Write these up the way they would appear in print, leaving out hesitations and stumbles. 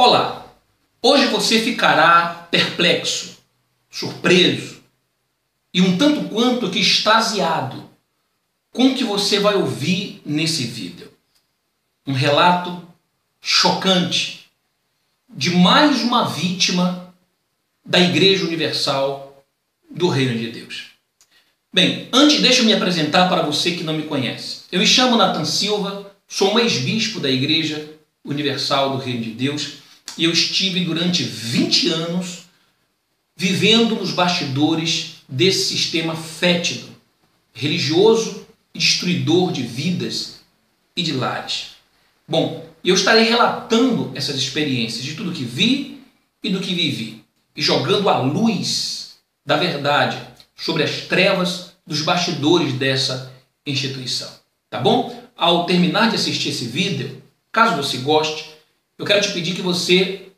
Olá, hoje você ficará perplexo, surpreso e um tanto quanto que extasiado com o que você vai ouvir nesse vídeo. Um relato chocante de mais uma vítima da Igreja Universal do Reino de Deus. Bem, antes deixa eu me apresentar para você que não me conhece. Eu me chamo Nathan Silva, sou um ex-bispo da Igreja Universal do Reino de Deus e eu estive durante 20 anos vivendo nos bastidores desse sistema fétido, religioso e destruidor de vidas e de lares. Bom, eu estarei relatando essas experiências de tudo que vi e do que vivi e jogando a luz da verdade sobre as trevas dos bastidores dessa instituição, tá bom? Ao terminar de assistir esse vídeo, caso você goste, eu quero te pedir que você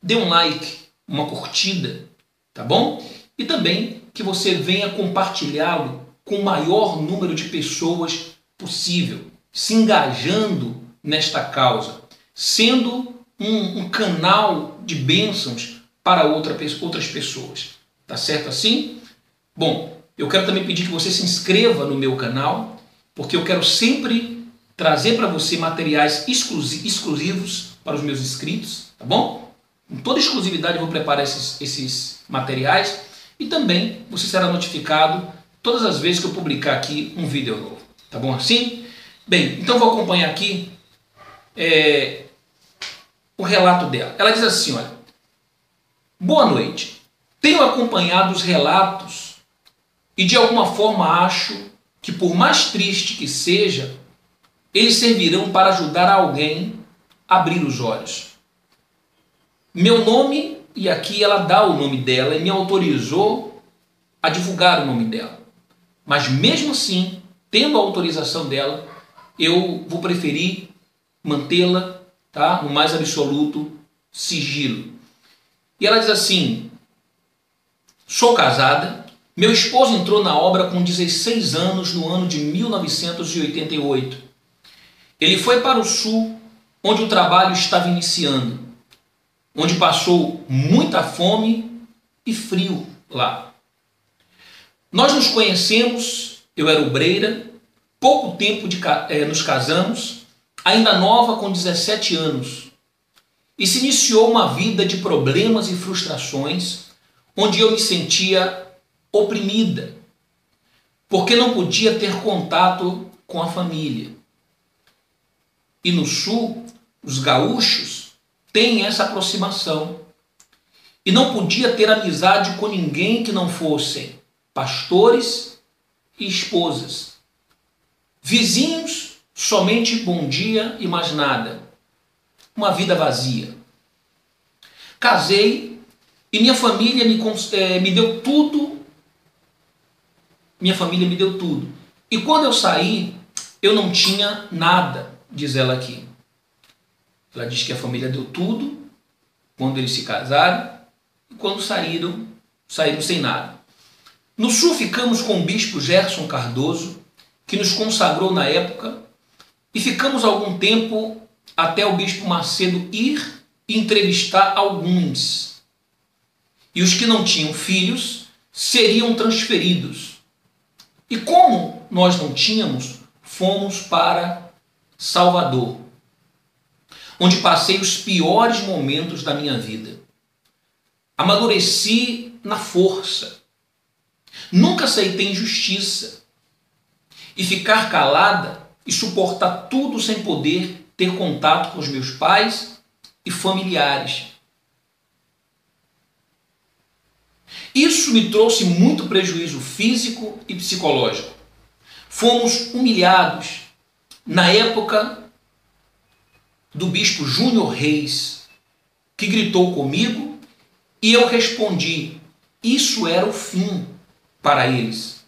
dê um like, uma curtida, tá bom? E também que você venha compartilhá-lo com o maior número de pessoas possível, se engajando nesta causa, sendo um canal de bênçãos para outras pessoas. Tá certo assim? Bom, eu quero também pedir que você se inscreva no meu canal, porque eu quero sempre trazer para você materiais exclusivos para os meus inscritos, tá bom? Com toda exclusividade eu vou preparar esses materiais e também você será notificado todas as vezes que eu publicar aqui um vídeo novo, tá bom assim? Bem, então vou acompanhar aqui o relato dela. Ela diz assim, olha: boa noite, tenho acompanhado os relatos e de alguma forma acho que, por mais triste que seja, eles servirão para ajudar alguém a abrir os olhos. Meu nome, e aqui ela dá o nome dela e me autorizou a divulgar o nome dela. Mas mesmo assim, tendo a autorização dela, eu vou preferir mantê-la, tá, no mais absoluto sigilo. E ela diz assim: sou casada, meu esposo entrou na obra com 16 anos no ano de 1988. Ele foi para o sul, onde o trabalho estava iniciando, onde passou muita fome e frio lá. Nós nos conhecemos, eu era obreira, pouco tempo nos casamos, ainda nova, com 17 anos, e se iniciou uma vida de problemas e frustrações, onde eu me sentia oprimida, porque não podia ter contato com a família. E no sul, os gaúchos têm essa aproximação, e não podia ter amizade com ninguém que não fossem pastores e esposas. Vizinhos, somente bom dia e mais nada. Uma vida vazia. Casei e minha família me deu tudo. Minha família me deu tudo. E quando eu saí, eu não tinha nada, diz ela aqui. Ela diz que a família deu tudo quando eles se casaram e quando saíram sem nada. No sul ficamos com o bispo Gerson Cardoso, que nos consagrou na época, e ficamos algum tempo até o bispo Macedo ir e entrevistar alguns. E os que não tinham filhos seriam transferidos. E como nós não tínhamos, fomos para Salvador, onde passei os piores momentos da minha vida. Amadureci na força. Nunca aceitei injustiça. E ficar calada e suportar tudo sem poder ter contato com os meus pais e familiares. Isso me trouxe muito prejuízo físico e psicológico. Fomos humilhados na época do bispo Júnior Reis, que gritou comigo e eu respondi: isso era o fim para eles.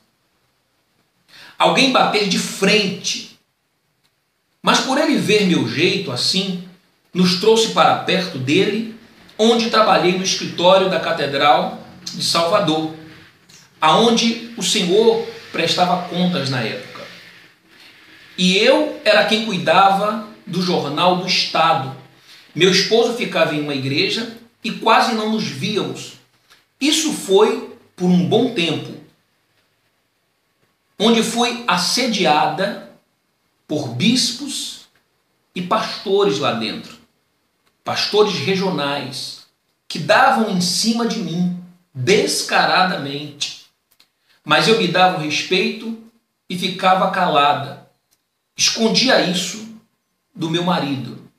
Alguém bater de frente. Mas por ele ver meu jeito assim, nos trouxe para perto dele, onde trabalhei no escritório da Catedral de Salvador, aonde o Senhor prestava contas na época. E eu era quem cuidava do Jornal do Estado, Meu esposo ficava em uma igreja e quase não nos víamos. Isso foi por um bom tempo, onde fui assediada por bispos e pastores lá dentro, pastores regionais, que davam em cima de mim, descaradamente. Mas eu me dava o respeito e ficava calada. Escondia isso do meu marido.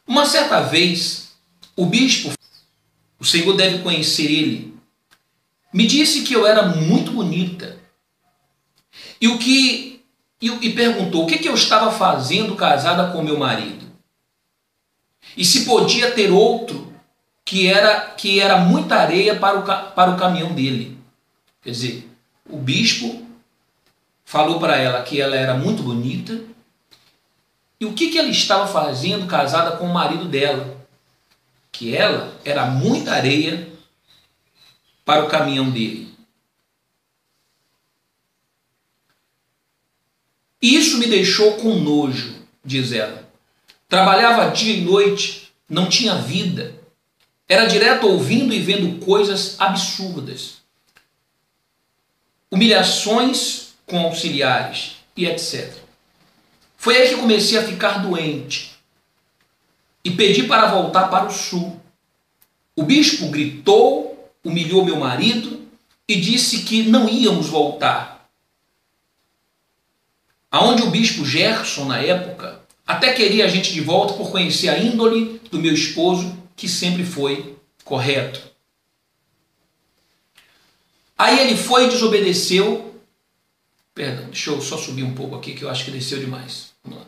Uma certa vez, o bispo, o Senhor deve conhecer ele, me disse que eu era muito bonita e perguntou o que eu estava fazendo casada com meu marido e se podia ter outro que era muita areia para o caminhão dele. Quer dizer, o bispo falou para ela que ela era muito bonita e o que ela estava fazendo casada com o marido dela, que ela era muita areia para o caminhão dele. Isso me deixou com nojo, diz ela. Trabalhava dia e noite, não tinha vida. Era direto ouvindo e vendo coisas absurdas. Humilhações com auxiliares e etc. Foi aí que comecei a ficar doente e pedi para voltar para o sul. O bispo gritou, humilhou meu marido e disse que não íamos voltar. Aonde o bispo Gerson, na época, até queria a gente de volta por conhecer a índole do meu esposo, que sempre foi correto. Aí ele foi e desobedeceu. Perdão, deixa eu só subir um pouco aqui, que eu acho que desceu demais. Vamos lá.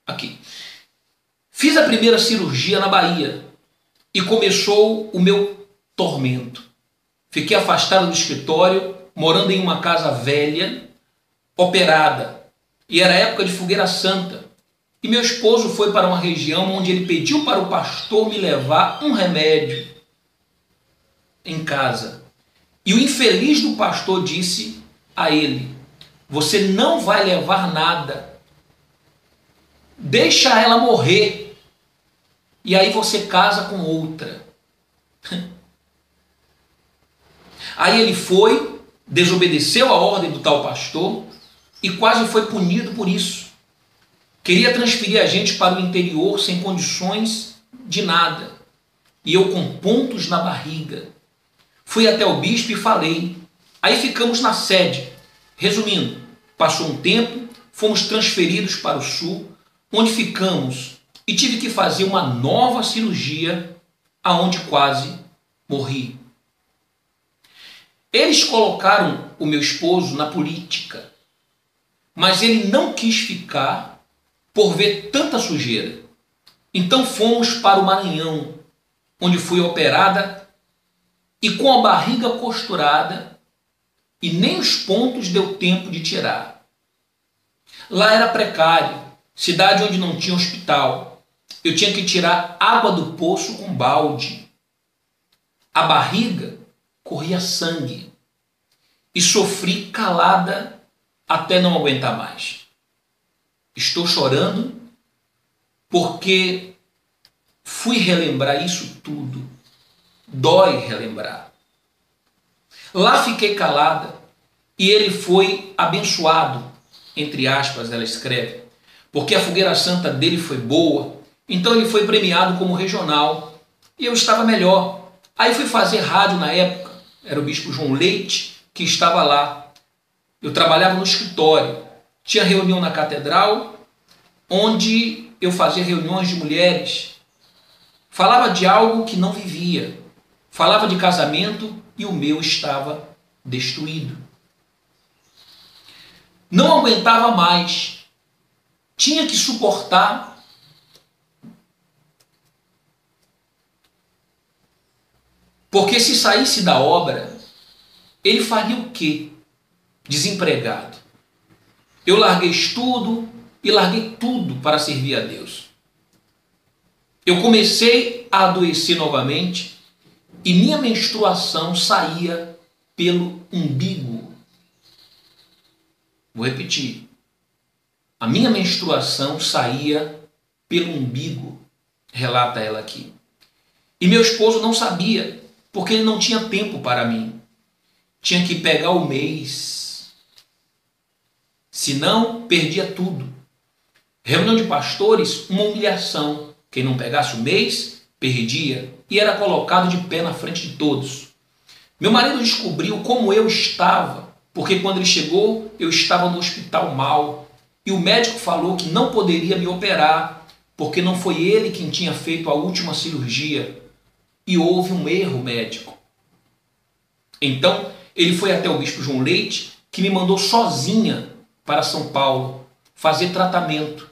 Aqui. Fiz a primeira cirurgia na Bahia e começou o meu tormento. Fiquei afastado do escritório, morando em uma casa velha, operada. E era época de fogueira santa. E meu esposo foi para uma região onde ele pediu para o pastor me levar um remédio em casa. E o infeliz do pastor disse a ele: você não vai levar nada. Deixa ela morrer. E aí você casa com outra. Aí ele foi, desobedeceu a ordem do tal pastor e quase foi punido por isso. Queria transferir a gente para o interior sem condições de nada. E eu com pontos na barriga. Fui até o bispo e falei. Aí ficamos na sede. Resumindo, passou um tempo, fomos transferidos para o sul, onde ficamos e tive que fazer uma nova cirurgia, aonde quase morri. Eles colocaram o meu esposo na política, mas ele não quis ficar por ver tanta sujeira. Então fomos para o Maranhão, onde fui operada e com a barriga costurada e nem os pontos deu tempo de tirar. Lá era precário, cidade onde não tinha hospital. Eu tinha que tirar água do poço com balde. A barriga corria sangue e sofri calada até não aguentar mais. Estou chorando porque fui relembrar isso tudo. Dói relembrar. Lá fiquei calada e ele foi abençoado, entre aspas, ela escreve, porque a fogueira santa dele foi boa, então ele foi premiado como regional e eu estava melhor. Aí fui fazer rádio na época, era o bispo João Leite que estava lá. Eu trabalhava no escritório, tinha reunião na catedral, onde eu fazia reuniões de mulheres, falava de algo que não vivia, falava de casamento e o meu estava destruído. Não aguentava mais, tinha que suportar. Porque se saísse da obra, ele faria o quê? Desempregado. Eu larguei estudo e larguei tudo para servir a Deus. Eu comecei a adoecer novamente e minha menstruação saía pelo umbigo. Vou repetir. A minha menstruação saía pelo umbigo, relata ela aqui. E meu esposo não sabia, porque ele não tinha tempo para mim. Tinha que pegar o mês. Senão, perdia tudo. Reunião de pastores, uma humilhação. Quem não pegasse o mês, perdia e era colocado de pé na frente de todos. Meu marido descobriu como eu estava, porque quando ele chegou, eu estava no hospital mal. E o médico falou que não poderia me operar, porque não foi ele quem tinha feito a última cirurgia. E houve um erro médico. Então, ele foi até o bispo João Leite, que me mandou sozinha para São Paulo fazer tratamento,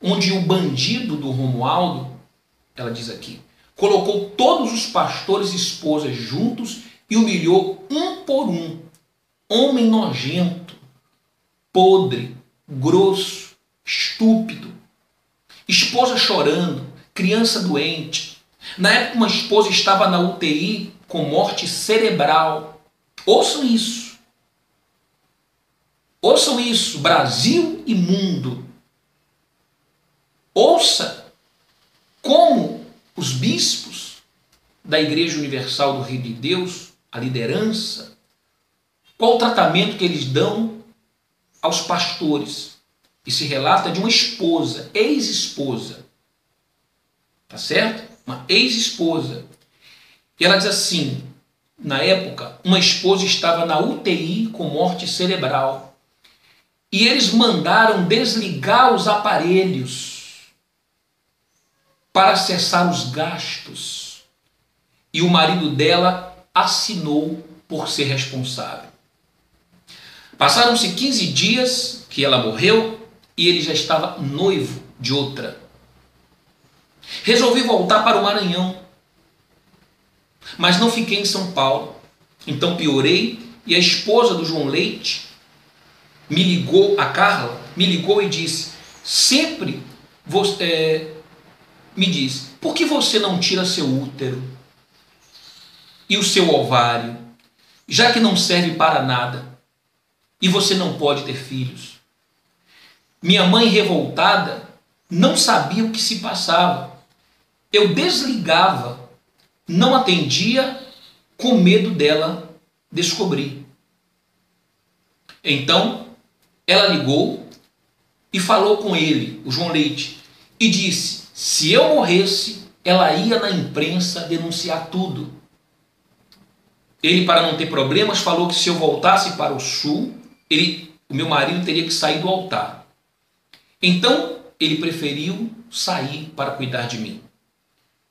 onde o bandido do Romualdo, ela diz aqui, colocou todos os pastores e esposas juntos e humilhou um por um. Homem nojento, podre, grosso, estúpido. Esposa chorando, criança doente. Na época, uma esposa estava na UTI com morte cerebral. Ouçam isso. Ouçam isso, Brasil e mundo. Ouça como os bispos da Igreja Universal do Reino de Deus, a liderança, qual o tratamento que eles dão aos pastores. E se relata de uma esposa, ex-esposa. Tá certo? Uma ex-esposa. E ela diz assim, na época, uma esposa estava na UTI com morte cerebral. E eles mandaram desligar os aparelhos para acessar os gastos. E o marido dela assinou por ser responsável. Passaram-se 15 dias que ela morreu e ele já estava noivo de outra. Resolvi voltar para o Maranhão, mas não fiquei em São Paulo. Então piorei e a esposa do João Leite me ligou, a Carla, me ligou e disse, sempre você, me diz, por que você não tira seu útero e o seu ovário, já que não serve para nada e você não pode ter filhos? Minha mãe, revoltada, não sabia o que se passava. Eu desligava, não atendia, com medo dela descobrir. Então, ela ligou e falou com ele, o João Leite, e disse, se eu morresse, ela ia na imprensa denunciar tudo. Ele, para não ter problemas, falou que se eu voltasse para o sul, o meu marido teria que sair do altar. Então, ele preferiu sair para cuidar de mim.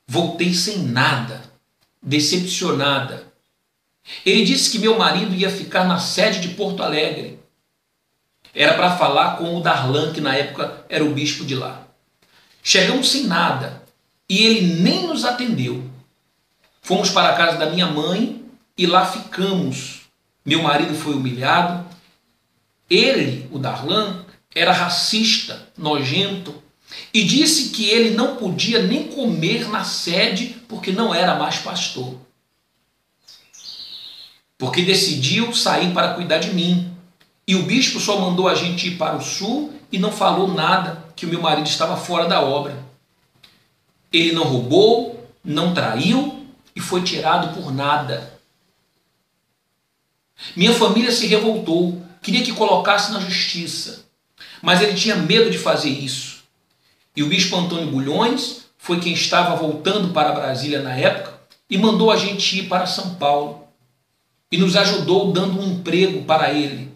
Voltei sem nada, decepcionada. Ele disse que meu marido ia ficar na sede de Porto Alegre. Era para falar com o Darlan, que na época era o bispo de lá. Chegamos sem nada e ele nem nos atendeu. Fomos para a casa da minha mãe e lá ficamos. Meu marido foi humilhado. Ele, o Darlan, era racista, nojento, e disse que ele não podia nem comer na sede porque não era mais pastor. Porque decidiu sair para cuidar de mim. E o bispo só mandou a gente ir para o sul e não falou nada, que o meu marido estava fora da obra. Ele não roubou, não traiu e foi tirado por nada. Minha família se revoltou, queria que colocasse na justiça, mas ele tinha medo de fazer isso. E o bispo Antônio Bulhões foi quem estava voltando para Brasília na época e mandou a gente ir para São Paulo. E nos ajudou dando um emprego para ele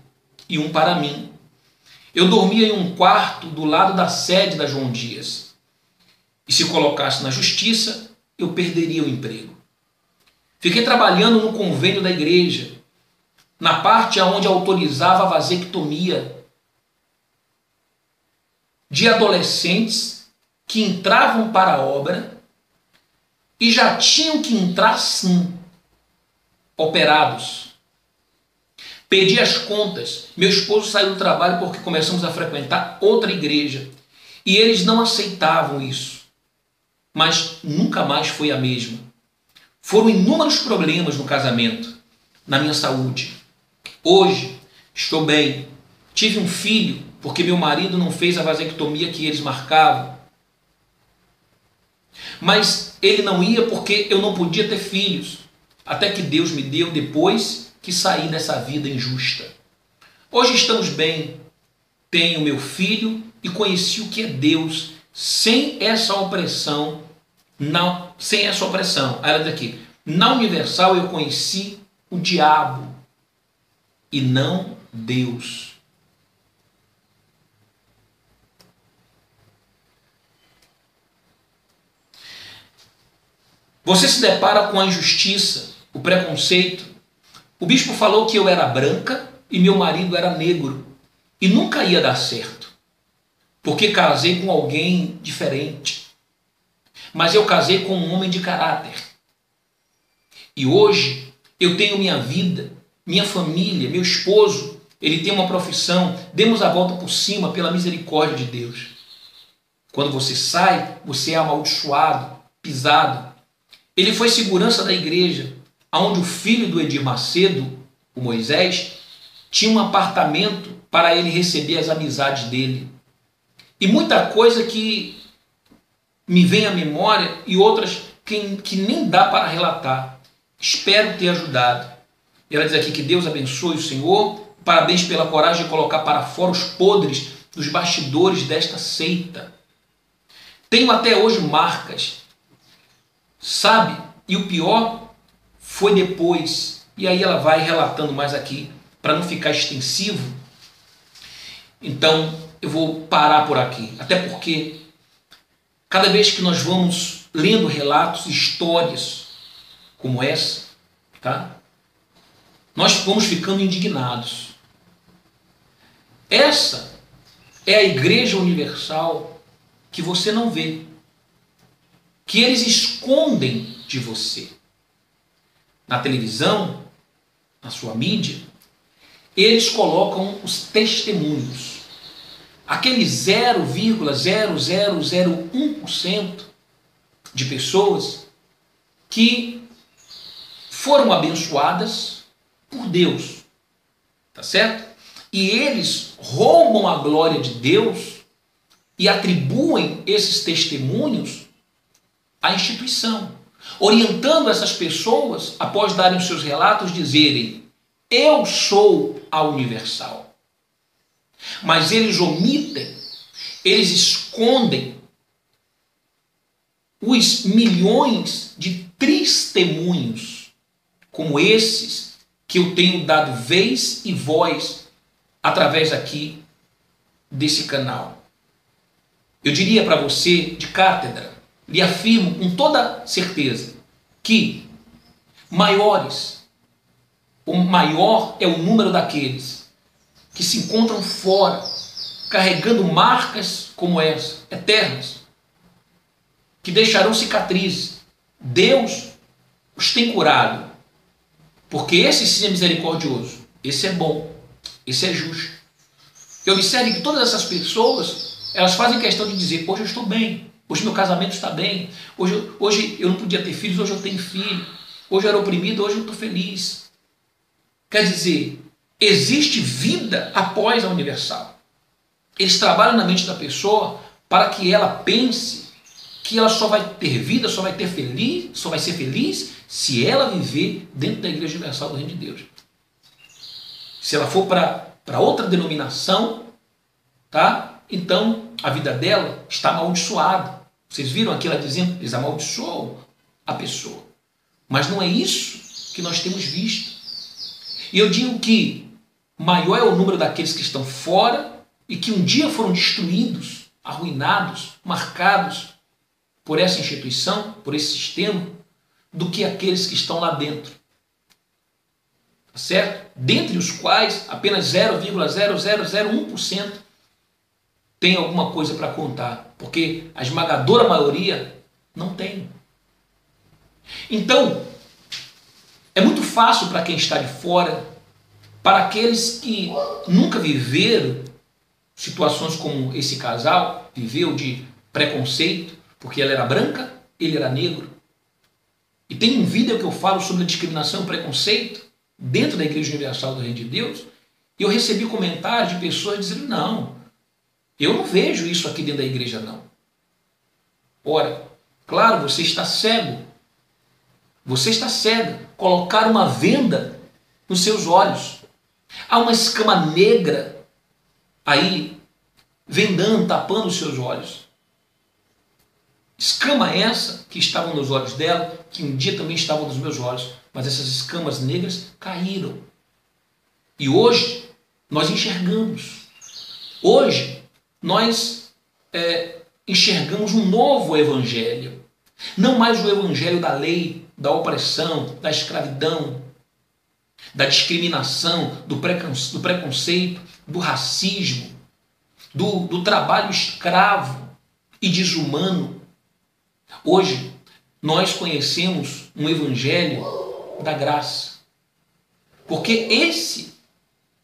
e um para mim. Eu dormia em um quarto do lado da sede da João Dias. E se colocasse na justiça, eu perderia o emprego. Fiquei trabalhando no convênio da igreja, na parte onde autorizava a vasectomia de adolescentes que entravam para a obra e já tinham que entrar sim, operados. Pedi as contas. Meu esposo saiu do trabalho porque começamos a frequentar outra igreja e eles não aceitavam isso. Mas nunca mais foi a mesma. Foram inúmeros problemas no casamento, na minha saúde. Hoje estou bem. Tive um filho porque meu marido não fez a vasectomia que eles marcavam. Mas ele não ia porque eu não podia ter filhos, até que Deus me deu depois que saí dessa vida injusta. Hoje estamos bem, tenho meu filho e conheci o que é Deus sem essa opressão. Não, sem essa opressão. Aí ela diz aqui, na Universal eu conheci o diabo e não Deus. Você se depara com a injustiça, o preconceito. O bispo falou que eu era branca e meu marido era negro. E nunca ia dar certo, porque casei com alguém diferente. Mas eu casei com um homem de caráter. E hoje eu tenho minha vida, minha família, meu esposo, ele tem uma profissão. Demos a volta por cima pela misericórdia de Deus. Quando você sai, você é amaldiçoado, pisado. Ele foi segurança da igreja, onde o filho do Edir Macedo, o Moisés, tinha um apartamento para ele receber as amizades dele. E muita coisa que me vem à memória e outras que nem dá para relatar. Espero ter ajudado. E ela diz aqui que Deus abençoe o Senhor. Parabéns pela coragem de colocar para fora os podres dos bastidores desta seita. Tenho até hoje marcas. Sabe? E o pior foi depois. E aí ela vai relatando mais aqui, para não ficar extensivo. Então eu vou parar por aqui. Até porque cada vez que nós vamos lendo relatos, histórias como essa, tá? Nós vamos ficando indignados. Essa é a Igreja Universal que você não vê, que eles escondem de você. Na televisão, na sua mídia, eles colocam os testemunhos. Aquele 0,0001% de pessoas que foram abençoadas por Deus. Tá certo? E eles roubam a glória de Deus e atribuem esses testemunhos à instituição, orientando essas pessoas, após darem os seus relatos, dizerem: eu sou a Universal. Mas eles omitem, eles escondem os milhões de testemunhos como esses que eu tenho dado vez e voz através aqui desse canal. Eu diria para você de cátedra, lhe afirmo com toda certeza que o maior é o número daqueles que se encontram fora, carregando marcas como essa, eternas, que deixarão cicatrizes. Deus os tem curado, porque esse sim é misericordioso, esse é bom, esse é justo. E observe que todas essas pessoas, elas fazem questão de dizer: hoje eu estou bem, hoje meu casamento está bem, hoje eu não podia ter filhos, hoje eu tenho filho, hoje eu era oprimido, hoje eu estou feliz. Quer dizer, existe vida após a Universal. Eles trabalham na mente da pessoa para que ela pense que ela só vai ter vida, só vai ser feliz se ela viver dentro da Igreja Universal do Reino de Deus. Se ela for para outra denominação, tá? Então a vida dela está amaldiçoada. Vocês viram aqui ela dizendo: eles amaldiçoam a pessoa. Mas não é isso que nós temos visto. E eu digo que maior é o número daqueles que estão fora e que um dia foram destruídos, arruinados, marcados por essa instituição, por esse sistema, do que aqueles que estão lá dentro. Tá certo? Dentre os quais apenas 0,0001% tem alguma coisa para contar, porque a esmagadora maioria não tem. Então, é muito fácil para quem está de fora, para aqueles que nunca viveram situações como esse casal viveu, de preconceito, porque ela era branca, ele era negro. E tem um vídeo que eu falo sobre a discriminação e preconceito dentro da Igreja Universal do Reino de Deus, e eu recebi comentários de pessoas dizendo: não, Eu não vejo isso aqui dentro da igreja, não. Ora, claro, você está cego. Você está cego. Colocar uma venda nos seus olhos. Há uma escama negra aí, vendando, tapando os seus olhos. Escama essa que estavam nos olhos dela, que um dia também estavam nos meus olhos, mas essas escamas negras caíram. E hoje nós enxergamos. Hoje nós enxergamos um novo evangelho. Não mais o evangelho da lei, da opressão, da escravidão, da discriminação, do preconceito, do racismo, do trabalho escravo e desumano. Hoje nós conhecemos um evangelho da graça. Porque esse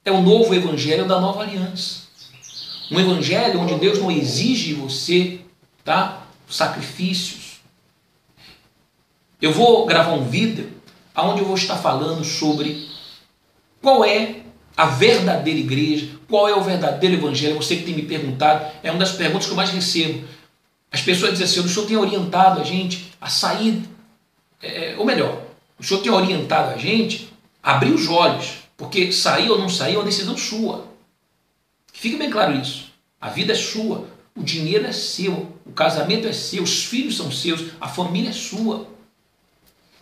é o novo evangelho da nova aliança. Um evangelho onde Deus não exige de você, tá, sacrifícios. Eu vou gravar um vídeo onde eu vou estar falando sobre qual é a verdadeira igreja, qual é o verdadeiro evangelho. Você que tem me perguntado, é uma das perguntas que eu mais recebo. As pessoas dizem assim: o senhor tem orientado a gente a sair, ou melhor, o senhor tem orientado a gente a abrir os olhos, porque sair ou não sair é uma decisão sua. Fique bem claro isso. A vida é sua, o dinheiro é seu, o casamento é seu, os filhos são seus, a família é sua.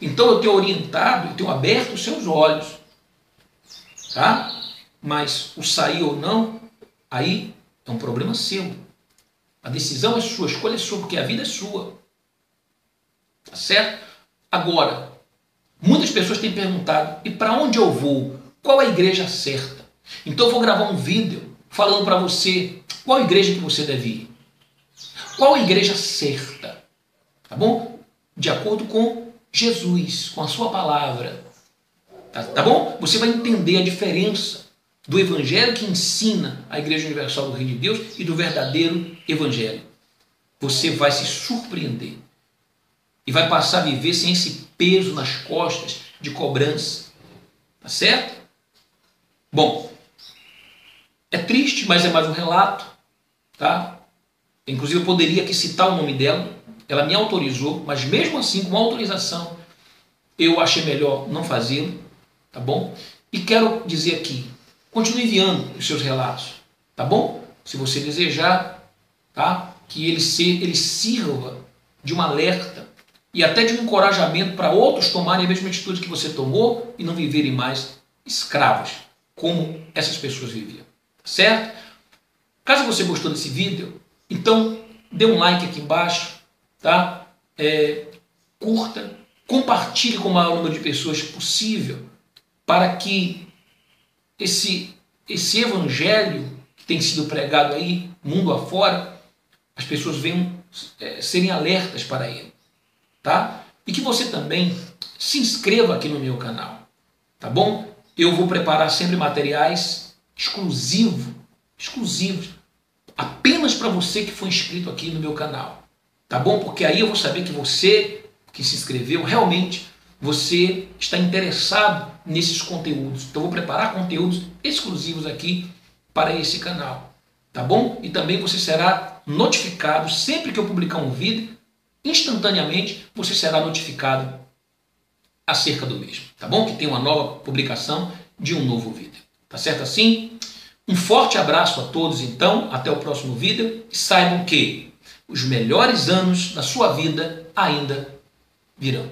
Então eu tenho orientado, eu tenho aberto os seus olhos, tá? Mas o sair ou não, aí é um problema seu. A decisão é sua, a escolha é sua, porque a vida é sua. Tá certo? Agora, muitas pessoas têm perguntado: e para onde eu vou? Qual é a igreja certa? Então eu vou gravar um vídeo falando para você qual igreja que você deve ir. Qual a igreja certa? Tá bom? De acordo com Jesus, com a sua palavra. Tá bom? Você vai entender a diferença do evangelho que ensina a Igreja Universal do Reino de Deus e do verdadeiro evangelho. Você vai se surpreender e vai passar a viver sem esse peso nas costas de cobrança. Tá certo? Bom, é triste, mas é mais um relato, tá? Inclusive eu poderia aqui citar o nome dela, ela me autorizou, mas mesmo assim, com autorização, eu achei melhor não fazê-lo, tá bom? E quero dizer aqui, continue enviando os seus relatos, tá bom? Se você desejar, tá? Que ele sirva de um alerta e até de um encorajamento para outros tomarem a mesma atitude que você tomou e não viverem mais escravos, como essas pessoas viviam, certo? Caso você gostou desse vídeo, então dê um like aqui embaixo, tá? Curta, compartilhe com o maior número de pessoas possível, para que esse evangelho que tem sido pregado aí, mundo afora, as pessoas venham serem alertas para ele, tá? E que você também se inscreva aqui no meu canal, tá bom? Eu vou preparar sempre materiais exclusivos, apenas para você que foi inscrito aqui no meu canal, tá bom? Porque aí eu vou saber que você que se inscreveu, realmente você está interessado nesses conteúdos. Então eu vou preparar conteúdos exclusivos aqui para esse canal, tá bom? E também você será notificado sempre que eu publicar um vídeo, instantaneamente você será notificado acerca do mesmo, tá bom? Que tem uma nova publicação de um novo vídeo, tá certo assim? Um forte abraço a todos então, até o próximo vídeo e saibam que os melhores anos da sua vida ainda virão.